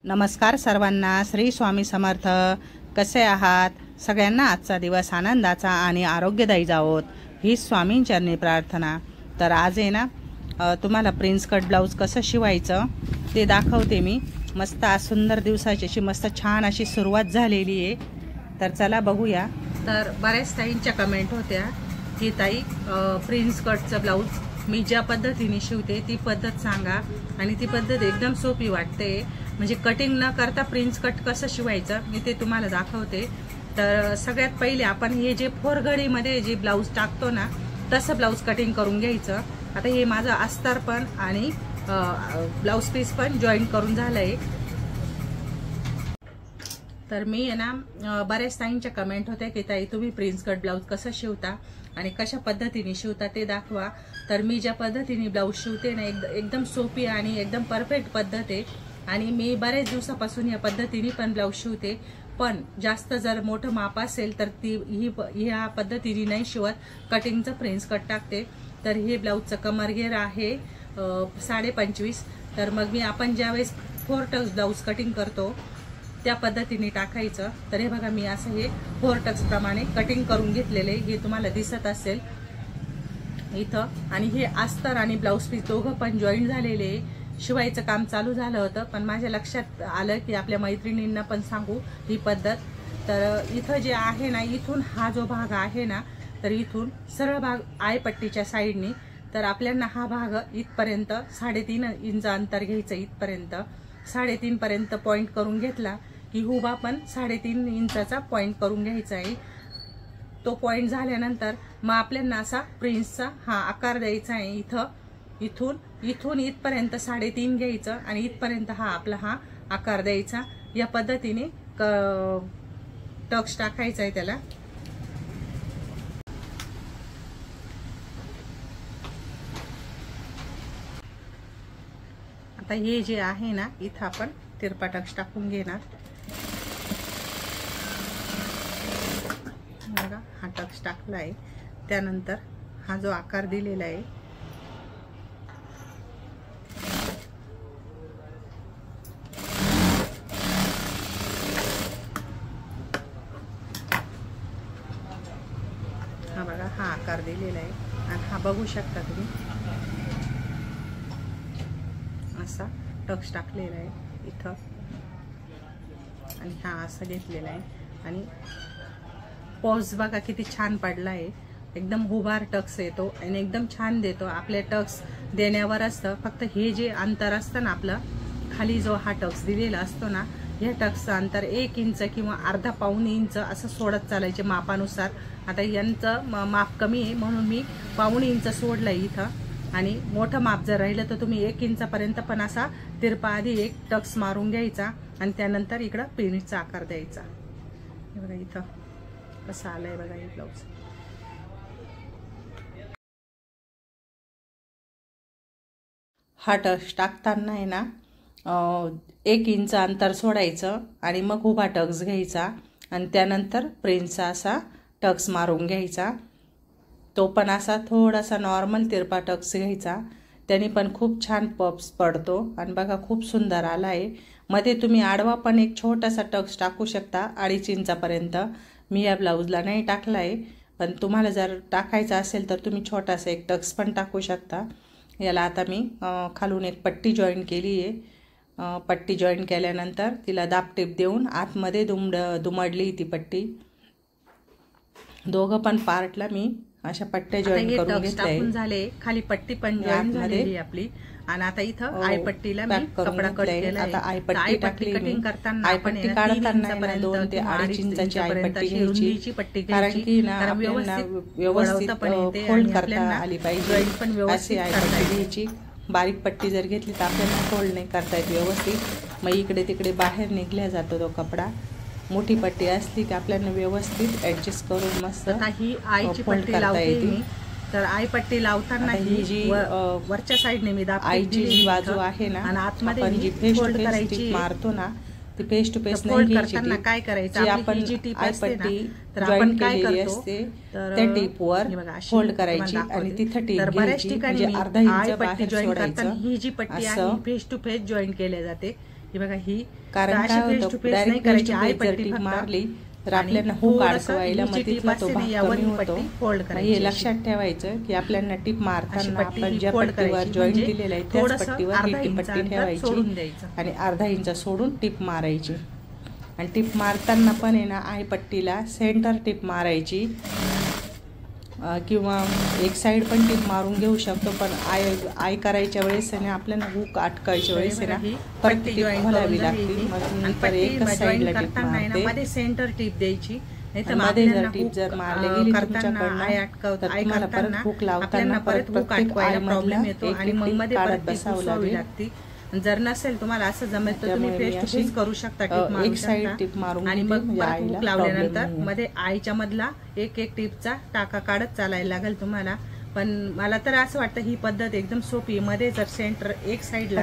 नमस्कार सर्वांना, श्री स्वामी समर्थ. कसे आहात? सगळ्यांना आजचा दिवस आनंदाचा आणि आरोग्यदायी जावोत हीच स्वामींचरणी प्रार्थना. तर आज आहे ना तुम्हाला प्रिन्स कट ब्लाऊज कसं शिवायचं ते दाखवते मी. मस्त आज सुंदर दिवसाची अशी मस्त छान अशी सुरुवात झालेली आहे. तर चला बघूया. तर बऱ्याच ताईंच्या कमेंट होत्या की ताई प्रिन्स कटचं ब्लाऊज मी ज्या पद्धतीने शिवते ती पद्धत सांगा, आणि ती पद्धत एकदम सोपी वाटते. म्हणजे कटिंग न करता प्रिन्स कट कसं शिवायचं मी ते तुम्हाला दाखवते. तर सगळ्यात पहिले आपण हे जे फोरघडीमध्ये जे ब्लाऊज टाकतो ना तसं ब्लाऊज कटिंग करून घ्यायचं. आता हे माझं अस्तर पण आणि ब्लाऊज पीस पण जॉईंट करून झालंय. तर मी आहे ना बऱ्याच ताईंच्या कमेंट होत्या की ताई तुम्ही प्रिन्स कट ब्लाऊज कसं शिवता आणि कशा पद्धतीने शिवता ते दाखवा. तर मी ज्या पद्धतीने ब्लाऊज शिवते ना एकदम सोपी आणि एकदम परफेक्ट पद्धत आहे. आणि मी बरेच दिवसापासून या पद्धतीने पण ब्लाऊज शिवते. पण जास्त जर मोठं माप असेल तर ह्या पद्धतीने नाही शिवत, कटिंगचं प्रिन्स कट टाकते. तर हे ब्लाऊजचं कमरघेर आहे 25.5. तर मग आपण ज्यावेळेस 4 टक्स ब्लाऊज कटिंग करतो त्या पद्धतीने टाकायचं. तर हे बघा मी असं हे 4 टक्स प्रमाणे कटिंग करून घेतलेले हे तुम्हाला दिसत असेल इथं. आणि हे अस्तर आणि ब्लाऊज पीस दोघं पण जॉईंट झालेले. शिवायचं काम चालू झालं होतं पण माझ्या लक्षात आलं की आपल्या मैत्रिणींना पण सांगू ही पद्धत. तर इथं जे आहे ना इथून हा जो भाग आहे ना तर इथून सरळ भाग आयपट्टीच्या साईडनी. तर आपल्याला हा भाग इथपर्यंत 3.5 इंच अंतर घ्यायचं. इथपर्यंत 3.5 पर्यंत पॉईंट करून घेतला की हुबा पण 3.5 इंचाचा पॉईंट करून घ्यायचा आहे. तो पॉईंट झाल्यानंतर मग आपल्याला असा प्रिन्सचा हा आकार द्यायचा आहे. इथून इथपर्यंत 3.5 घ्यायचं आणि इथपर्यंत हा आकार द्यायचा. या पद्धतीने टक्स टाकायचा आहे त्याला. आता हे जे आहे ना इथं आपण तिरपा टक्स टाकून घेणार. बघा हा टक्स टाकला आहे. त्यानंतर हा जो आकार दिलेला आहे हा बघा हा आकार दिलेला आहे. आणि हा बघू शकता तुम्ही असा टक्स टाकलेला आहे इथं. आणि हा असं घेतलेला आहे. आणि पॉज बघा किती छान पडला आहे. एकदम हुबार टक्स येतो आणि एकदम छान देतो. आपले टक्स देण्यावर असतं. फक्त हे जे अंतर असतं ना आपलं खाली जो हा टक्स दिलेला असतो ना ह्या टक्सचं अंतर 1 इंच किंवा अर्धा पाऊण इंच असं सोडत चालायचे मापानुसार. आता यांचं माप कमी आहे म्हणून मी पाऊण इंच सोडलं इथं. आणि मोठं माप जर राहिलं तर तुम्ही 1 इंचापर्यंत पण असा तिरपा आधी एक टक्स मारून घ्यायचा आणि त्यानंतर इकडं पेनीचा आकार द्यायचा. हे बघा इथं कसं आलंय बघा हे ब्लाऊज. हा टक्स टाकताना आहे ना 1 इंच अंतर सोडायचं आणि मग उभा टक्स घ्यायचा आणि त्यानंतर प्रिन्सचा असा टक्स मारून घ्यायचा. तो पण असा थोडासा नॉर्मल तिरपा टक्स घ्यायचा. त्याने पण खूप छान पफ्स पडतो आणि बघा खूप सुंदर आला आहे. मध्ये तुम्ही आडवा पण एक छोटासा टक्स टाकू शकता 2.5 इंचापर्यंत. मी या ब्लाऊजला नाही टाकला आहे पण तुम्हाला जर टाकायचा असेल तर तुम्ही छोटासा एक टक्स पण टाकू शकता. याला आता मी खालून एक पट्टी जॉईन केली आहे. पट्टी जॉईन केल्यानंतर तिला दाबटीप देऊन आतमध्ये दुमडली ती पट्टी. दोघं पण पार्टला मी अशा पट्ट्या जॉईन करून घेतल्या झाले. खाली पट्टी पण जॉईन झालेली आपली. आणि आता इथं आयपट्टीला मी कपडा कट केला. आता आयपट्टी टाकली. कटिंग करताना आयपट्टी काढताना 2 ते 2.5 इंचाची आयपट्टी घ्यायची. कारण की ना व्यवस्थित फोल्ड करता आली पाहिजे. अशी आयपट्टी घ्यायची. बारीक पट्टी जर घेतली तर आपल्याला फोल्ड नाही करता येत व्यवस्थित. मग इकडे तिकडे बाहेर निघल्या जातो तो कपडा. मोठी पट्टी असली की आपल्याला व्यवस्थित ऍडजस्ट करून मस्त ही आईची पट्टी लावते. तर आईपट्टी लावताना ही जी वरच्या साईडने मी आईची जी बाजू आहे ना आणि आतमध्ये जी फेस टू फेस मारतो ना ती फेस टू फेस नाही घ्यायची. काय करायचं आपण जी टीप पट्टी जॉईन केलेली असते त्या टीपवर फोल्ड करायची आणि तिथं टीप घ्यायची. म्हणजे अर्धा इंच बाहेर सोडायचं. ही जी पट्टी आहे फेस टू फेस जॉईन केल्या जाते. हे बघा ही कारण काय होतं डायरेक्ट टीप मारली तर आपल्याला हुक अडकवायला मग तिथला तो भाग कमी होतो. हे लक्षात ठेवायचं की आपल्याला टीप मारताना आपण ज्या पट्टीवर जॉईंट दिलेला आहे त्याच पट्टीवर ही पट्टी ठेवायची आणि अर्धा इंच सोडून टीप मारायची. आणि टीप मारताना पण आहे ना आय पट्टीला सेंटर टीप मारायची किंवा एक साईड पण टीप मारून घेऊ शकतो. पण आय करायच्या वेळेस आहे ना आपल्याला हुक अटकायच्या वेळेस आहे ना परत टीप घालावी लागते. मग एकच साईडला टीप मारते, सेंटर टीप द्यायची. मध्ये जर टीप जर मारली गेली तुमच्याकडनं तर तुम्हाला परत हुक लावताना परत प्रत्येक आयमधला एक टीप काढत बसावं लागते. जर नसेल तुम्हाला असं जमेल तर तुम्ही फेस टू फेस करू शकता. एक साइड टीप मारून आणि मग हुक लावल्यानंतर मध्ये आईच्या मधला एक टीपचा टाका काढत चालायला लागेल तुम्हाला. पण मला तर असं वाटतं ही पद्धत एकदम सोपी. मध्ये जर सेंटर एक साईडला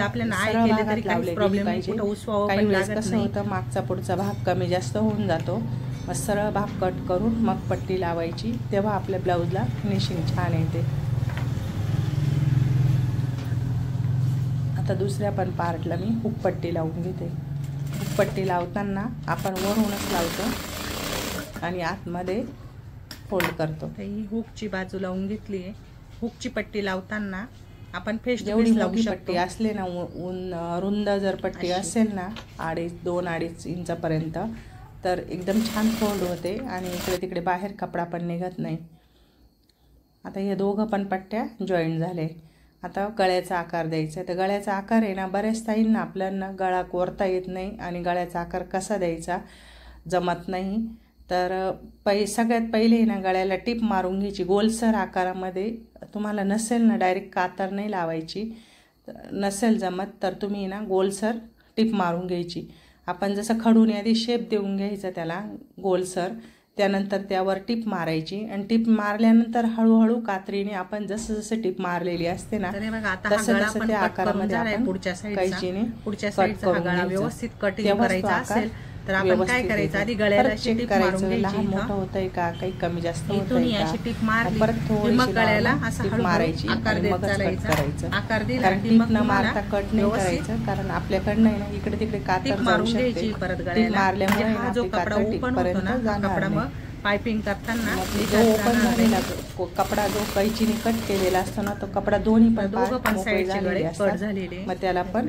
आपल्याला आय केले तरी काही प्रॉब्लेम नाही, कुठं उसवावं पण लागत नाही. मागचा पुढचा भाग कमी जास्त होऊन जातो. मग सरळ भाग कट करून मग पट्टी लावायची, तेव्हा आपल्या ब्लाऊजला फिनिशिंग छान येते. आता दुसऱ्या पण पार्टला मी हुक पट्टी लावून घेते. हुक पट्टी लावताना आपण वरूनच लावतो आणि आतमध्ये फोल्ड करतो. ही हुकची बाजू लावून घेतली आहे. हुकची पट्टी लावताना आपण फेस जेवढी मोठी पट्टी असले ना रुंद जर पट्टी असेल ना 2-2.5 इंचापर्यंत तर एकदम छान फोल्ड होते आणि इकडे तिकडे बाहेर कपडा पण निघत नाही. आता हे दोघं पण पट्ट्या जॉईंट झाले. आता गळ्याचा आकार द्यायचा आहे. तर गळ्याचा आकार आहे ना बऱ्याच ताईंना आपल्याला गळा कोरता येत नाही आणि गळ्याचा आकार कसा द्यायचा जमत नाही. तर सगळ्यात पहिले ना गळ्याला टीप मारून घ्यायची गोलसर आकारामध्ये. तुम्हाला नसेल ना डायरेक्ट कातर नाही लावायची, नसेल जमत तर तुम्ही ना गोलसर टीप मारून घ्यायची. आपण जसं खडून आधी शेप देऊन घ्यायचा त्याला गोलसर, त्यानंतर त्यावर टीप मारायची आणि टीप मारल्यानंतर हळूहळू कात्रीने आपण जसं जसं टीप मारलेली असते ना तसं तसं त्या आकारामध्ये आपण कैचीने कट करून व्यवस्थित कटिंग करायचं असेल तर आपण काय करायचं आधी गळ्याला टीप मारून घ्यायची. लहान मोठं होतंय का, काही कमी जास्त होतंय का, टीप मारली परत थोडी मग गळ्याला असं टीप मारायची आकार आणि देत मग कट करायचं. आकार दिला कारण टीप न मारता कट नाही करायचं, कारण आपल्याकडनं आहे ना इकडे तिकडे कातर जाऊ शकते. परत टीप गळ्याला मारल्यामुळे हा जो कपडा ओपन होतो ना कपडा मग पाइपिंग करताना जो ओपन झालेला कपडा जो कैचीने कट केलेला असतो ना तो कपडा दोन्ही पण झालेले असतात. मग त्याला पण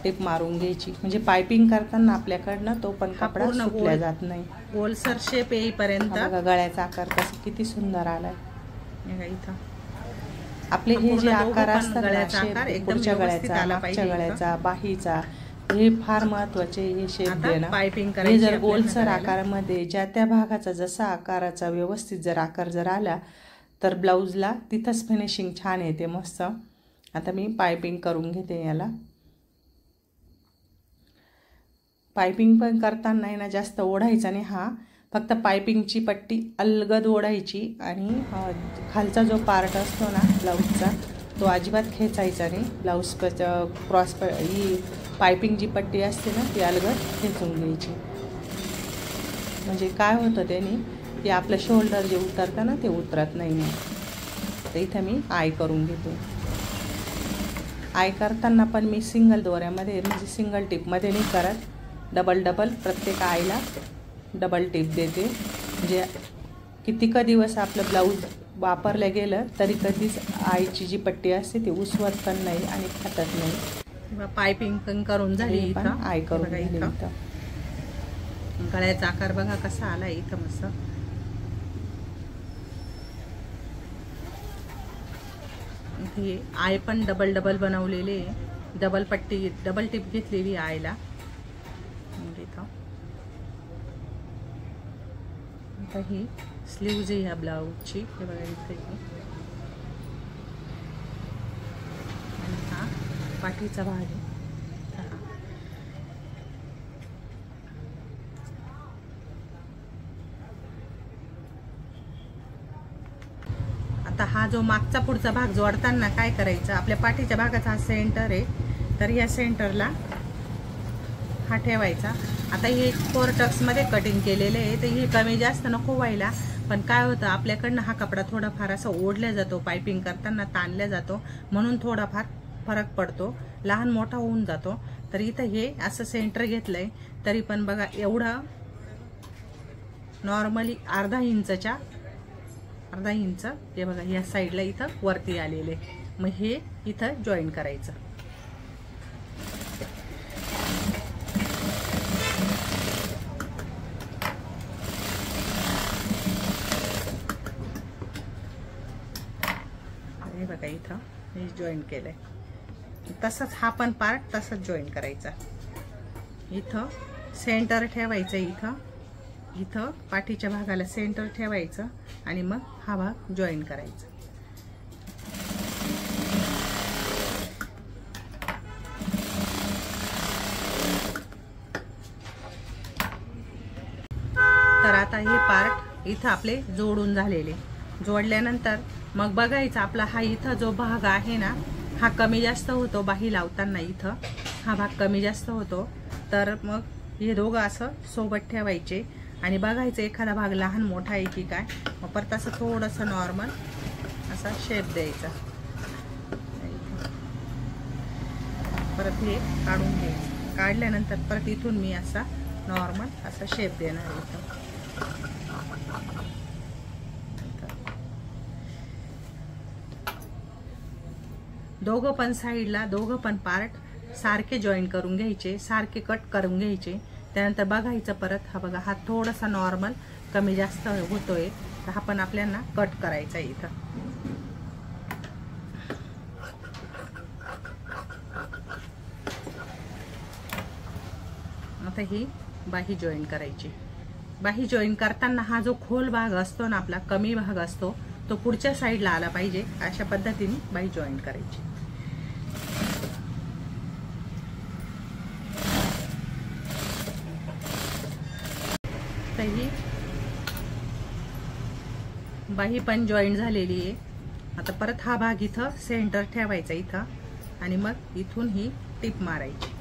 टीप मारून घ्यायची म्हणजे पाइपिंग करताना आपल्याकडनं तो पण कपडा सुटला जात नाही. गोलसर शेप येईपर्यंत गळ्याचा आकार कसं किती सुंदर आलाय. इथं आपले हे जे आकार असतात पुढच्या गळ्याचा, मागच्या गळ्याचा, बाहीचा, हे फार महत्वाचे हे शेप देणं. हे जर गोलसर आकारामध्ये ज्या त्या भागाचा जसा आकाराचा व्यवस्थित जर आकार जर आला तर ब्लाऊजला तिथंच फिनिशिंग छान येते मस्त. आता मी पाइपिंग करून घेते. याला पाइपिंग पण करताना ना जास्त ओढायचा नाही, हा फक्त पाइपिंगची पट्टी अलगद ओढायची आणि खालचा जो पार्ट असतो ना ब्लाऊजचा तो अजिबात खेचायचा नाही. ब्लाऊज क्रॉस ही पाइपिंग जी पट्टी असते ना ती अलगद खेचून घ्यायची. म्हणजे काय होतं त्याने की आपलं शोल्डर जे उतरतं ना ते उतरत नाही. तर इथं मी आय करून घेते. आय करताना पण मी सिंगल दोऱ्यामध्ये म्हणजे सिंगल टिपमध्ये नाही करत, डबल प्रत्येक आयला डबल टिप देते. म्हणजे कितीक दिवस आपलं ब्लाऊज वापरलं गेलं तरी कधीच आईची जी पट्टी असते ती उसवत पण नाही आणि फाटत नाही. पाइपिंग पण करून झाली. इथं आय करून घेतली. गळ्याचा आकार बघा कसा आला इथं मस्त. हे आय पण डबल बनवलेले, डबल पट्टी डबल टिप घेतलेली आयला. आता ही स्लीव्ज आहे ह्या ब्लाऊजची, हे बघा इथे. आणि हा पाठीचा भाग आहे. आता हा जो मागचा पुढचा भाग जोडताना काय करायचं, आपल्या पाठीच्या भागाचा हा सेंटर आहे तर या सेंटरला हा ठेवायचा. आता हे 4 टक्समध्ये कटिंग केलेले आहे तर ही कमी जास्त नको व्हायला. पण काय होतं आपल्याकडनं हा कपडा थोडाफार असा ओढला जातो, पाइपिंग करताना ताणला जातो, म्हणून थोडाफार फरक पडतो, लहान मोठा होऊन जातो. तर इथं हे असं सेंटर घेतलंय, तरी पण बघा एवढं नॉर्मली अर्धा इंच हे बघा या साईडला इथं वरती आलेले. मग हे इथं जॉईन करायचं. हे बघा इथं हे जॉईन केलंय. तसंच हा पण पार्ट तसंच जॉईन करायचा. इथं सेंटर ठेवायचं, इथं पाठीच्या भागाला सेंटर ठेवायचं आणि मग हा भाग जॉईन करायचा. तर आता हे पार्ट इथं आपले जोडून झालेले. जोडल्यानंतर मग बघायचं आपला हा इथं जो भाग आहे ना, हा कमी जास्त होतो. बाही लावताना इथं हा भाग कमी जास्त होतो. तर मग हे दोघं असं सोबत ठेवायचे आणि बघायचं एखादा भाग लहान मोठा आहे की काय. मग परत असं थोडंसं नॉर्मल असा शेप द्यायचा. परत हे काढून घ्यायचं. काढल्यानंतर परत इथून मी असा नॉर्मल असा शेप देणार इथं. दोघं पण साईडला दोघं पण पार्ट सारखे जॉईन करून घ्यायचे, सारखे कट करून घ्यायचे. त्यानंतर बघायचं परत हा बघा हा थोडासा नॉर्मल कमी जास्त होतोय, तर हा पण आपल्याला कट करायचा आहे इथं. आता ही बाही जॉईन करायची. बाही जॉईन करताना हा जो खोल भाग असतो ना, आपला कमी भाग असतो, तो पुढच्या साईडला आला पाहिजे. अशा पद्धतीने बाही जॉईन करायची. तर ही बाही पण जॉईन झालेली आहे. आता परत हा भाग इथं सेंटर ठेवायचा इथं आणि मग इथून ही टिप मारायची.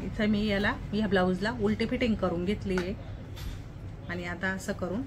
इथं मी या ब्लाऊजला उलटी फिटिंग करून घेतली आहे. आणि आता असं करून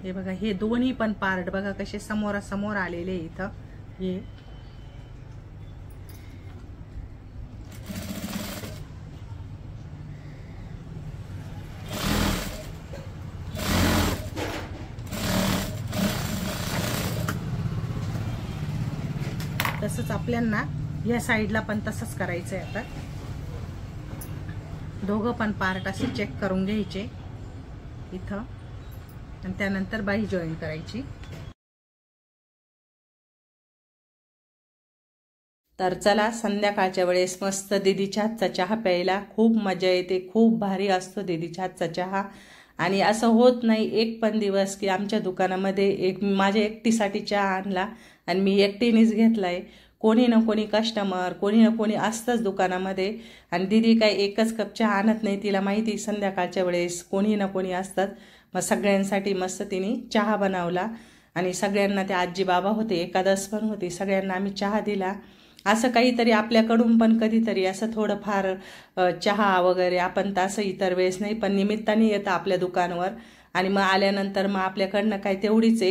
हे बघा हे दोन्ही पण पार्ट बघा कसे समोरासमोर आलेले इथं. हे तसंच आपल्याला या साईडला पण तसंच करायचंय. आता दोघं पण पार्ट असे चेक करून घ्यायचे इथं आणि त्यानंतर बाही जॉईन करायची. तर चला संध्याकाळच्या वेळेस मस्त दीदीच्या हातचा चहा प्यायला खूप मजा येते. खूप भारी असतो दीदीच्या हातचा चहा. आणि असं होत नाही एक पण दिवस की आमच्या दुकानामध्ये माझ्या एकटीसाठी चहा आणला आणि मी एकटीनेच घेतलाय. कोणी ना कोणी कस्टमर कोणी ना कोणी असतंच दुकानामध्ये. आणि दीदी काय एकच कप चहा आणत नाही, तिला माहिती संध्याकाळच्या वेळेस कोणी ना कोणी असतात. मग सगळ्यांसाठी मस्त तिने चहा बनवला आणि सगळ्यांना ते आजी बाबा होते, एकादश पण होती, सगळ्यांना आम्ही चहा दिला. असं काहीतरी आपल्याकडून पण कधीतरी असं थोडंफार चहा वगैरे आपण तसं इतर वेळेस नाही पण निमित्ताने येतं आपल्या दुकानावर. आणि मग आल्यानंतर मग आपल्याकडनं काय तेवढीच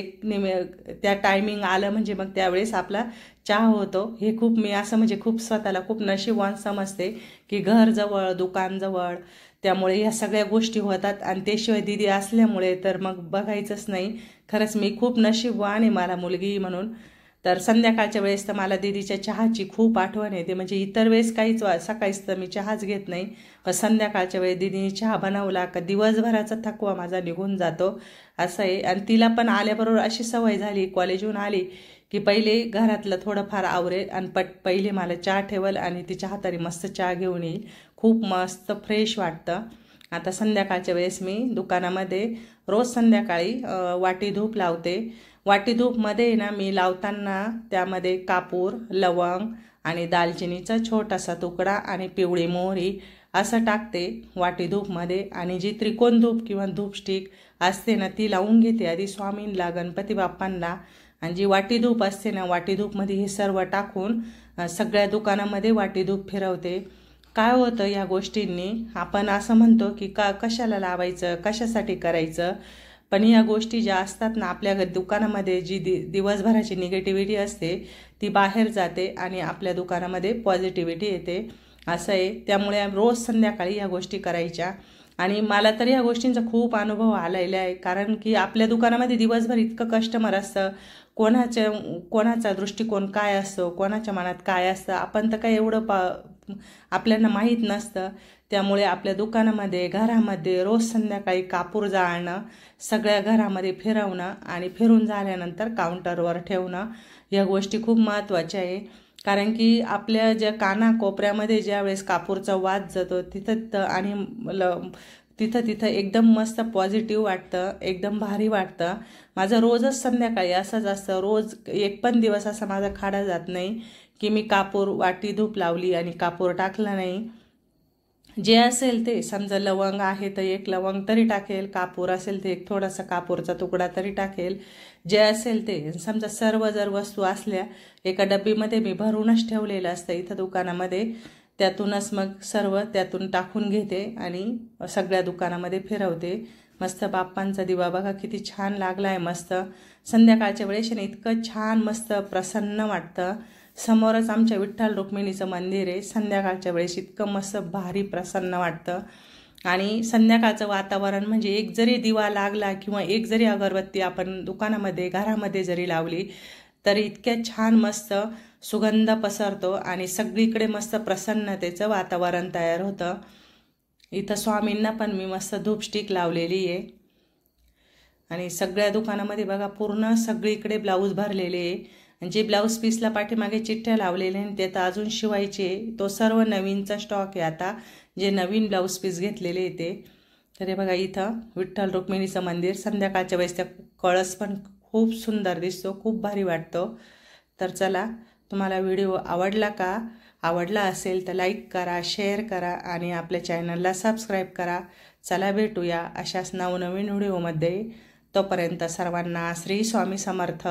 त्या टायमिंग आलं म्हणजे मग त्यावेळेस आपला चहा होतो. हे खूप मी असं म्हणजे खूप स्वतःला खूप नशीबवान समजते की घर जवळ दुकान जवळ, त्यामुळे ह्या सगळ्या गोष्टी होतात. आणि त्याशिवाय दीदी असल्यामुळे तर मग बघायचंच नाही. खरंच मी खूप नशीबवान आहे मला मुलगी म्हणून. तर संध्याकाळच्या वेळेस तर मला दीदीच्या चहाची खूप आठवण येते. म्हणजे इतर वेळेस काहीच सकाळीच तर मी चहाच घेत नाही, पण संध्याकाळच्या वेळेस दीदीने चहा बनवला का दिवसभराचा थकवा माझा निघून जातो असं आहे. आणि तिला पण आल्याबरोबर अशी सवय झाली, कॉलेजहून आली की पहिले घरातलं थोडंफार आवरेल आणि पहिले मला चहा ठेवल आणि तिच्या हाताने मस्त चहा घेऊन येईल. खूप मस्त फ्रेश वाटतं. आता संध्याकाळच्या वेळेस मी दुकानामध्ये रोज संध्याकाळी वाटी धूप लावते. वाटी धूपमध्ये ना मी लावताना त्यामध्ये कापूर, लवंग आणि दालचिनीचा छोटासा तुकडा आणि पिवळी मोहरी असं टाकते वाटी धूपमध्ये. आणि जी त्रिकोण धूप किंवा धूप स्टिक असते ना ती लावून घेते आधी स्वामींना, गणपती बाप्पांना. आणि जी वाटी धूप असते ना वाटी धूपमध्ये हे सर्व टाकून सगळ्या दुकानामध्ये वाटी धूप फिरवते. काय होतं या गोष्टींनी, आपण असं म्हणतो की कशाला लावायचं, कशासाठी करायचं, पण या गोष्टी ज्या असतात ना, आपल्या दुकानामध्ये जी दिवसभराची निगेटिव्हिटी असते ती बाहेर जाते आणि आपल्या दुकानामध्ये पॉझिटिव्हिटी येते, असं आहे. त्यामुळे रोज संध्याकाळी या गोष्टी करायच्या. आणि मला तर या गोष्टींचा खूप अनुभव आलेला आहे, कारण की आपल्या दुकानामध्ये दिवसभर इतकं कस्टमर असतं, कोणाचा दृष्टिकोन काय असतो, कोणाच्या मनात काय असतं, आपण तर काय एवढं आपल्याला माहीत नसतं. त्यामुळे आपल्या दुकानामध्ये, घरामध्ये रोज संध्याकाळी कापूर जाळणं, सगळ्या घरामध्ये फिरवणं आणि फिरून झाल्यानंतर काउंटरवर ठेवणं, या गोष्टी खूप महत्त्वाच्या आहे. कारण की आपल्या ज्या कानाकोपऱ्यामध्ये ज्या वेळेस कापूरचा वास जातो तिथं एकदम मस्त पॉझिटिव्ह वाटतं, एकदम भारी वाटतं. माझं रोजच संध्याकाळी असंच असतं. रोज एक पण दिवस असा माझा खाडा जात नाही की मी कापूर वाटी धूप लावली आणि कापूर टाकला नाही. जे असेल ते, समजा लवंग आहे तर एक लवंग तरी टाकेल, कापूर असेल ते एक थोडासा कापूरचा तुकडा तरी टाकेल, जे असेल ते. समजा सर्व जर वस्तू असल्या एका डब्बीमध्ये मी भरूनच ठेवलेलं असतं इथं दुकानामध्ये, त्यातूनच मग सर्व त्यातून टाकून घेते आणि सगळ्या दुकानामध्ये फिरवते. मस्त बाप्पांचा दिवा बघा किती छान लागला आहे. मस्त संध्याकाळच्या वेळेस इतकं छान मस्त प्रसन्न वाटतं. समोरच आमच्या विठ्ठल रुक्मिणीचं मंदिर आहे. संध्याकाळच्या वेळेस इतकं मस्त भारी प्रसन्न वाटतं. आणि संध्याकाळचं वातावरण म्हणजे एक जरी दिवा लागला किंवा एक जरी अगरबत्ती आपण दुकानामध्ये, घरामध्ये जरी लावली तरी इतक्या छान मस्त सुगंध पसरतो आणि सगळीकडे मस्त प्रसन्नतेचं वातावरण तयार होतं. इथं स्वामींना पण मी मस्त धूपस्टिक लावलेली आहे. आणि सगळ्या दुकानामध्ये बघा पूर्ण सगळीकडे ब्लाऊज भरलेले आहे. जे ब्लाऊज पीसला पाठीमागे चिठ्ठ्या लावलेल्या आणि ते तर अजून शिवायचे, तो सर्व नवीनचा स्टॉक आहे. आता जे नवीन ब्लाऊज पीस घेतलेले ते. तर हे बघा इथं विठ्ठल रुक्मिणीचं मंदिर. संध्याकाळच्या वेळेस त्या कळस पण खूप सुंदर दिसतो, खूप भारी वाटतो. तर चला, तुम्हाला व्हिडिओ आवडला का? आवडला असेल तर लाईक करा, शेअर करा आणि आपल्या चॅनलला सबस्क्राईब करा. चला भेटूया अशाच नवनवीन व्हिडिओमध्ये. तोपर्यंत सर्वांना श्री स्वामी समर्थ.